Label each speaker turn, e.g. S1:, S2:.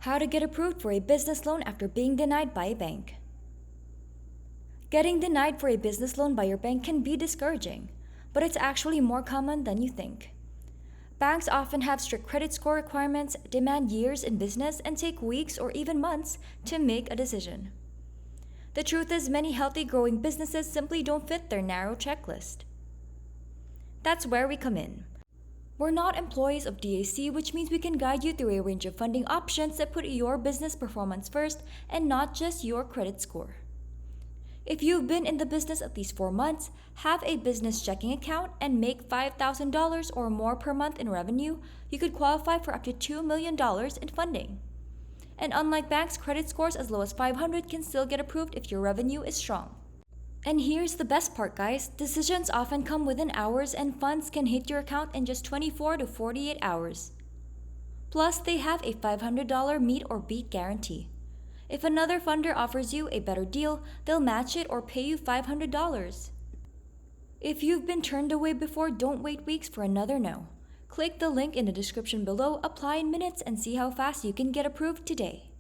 S1: How to get approved for a business loan after being denied by a bank. Getting denied for a business loan by your bank can be discouraging, but it's actually more common than you think. Banks often have strict credit score requirements, demand years in business, and take weeks or even months to make a decision. The truth is, many healthy growing businesses simply don't fit their narrow checklist. That's where we come in. We're not employees of DAC, which means we can guide you through a range of funding options that put your business performance first and not just your credit score. If you've been in the business at least 4 months, have a business checking account, and make $5,000 or more per month in revenue, you could qualify for up to $2 million in funding. And unlike banks, credit scores as low as 500 can still get approved if your revenue is strong. And here's the best part, guys. Decisions often come within hours, and funds can hit your account in just 24 to 48 hours. Plus, they have a $500 meet or beat guarantee. If another funder offers you a better deal, they'll match it or pay you $500. If you've been turned away before, don't wait weeks for another no. Click the link in the description below, apply in minutes, and see how fast you can get approved today.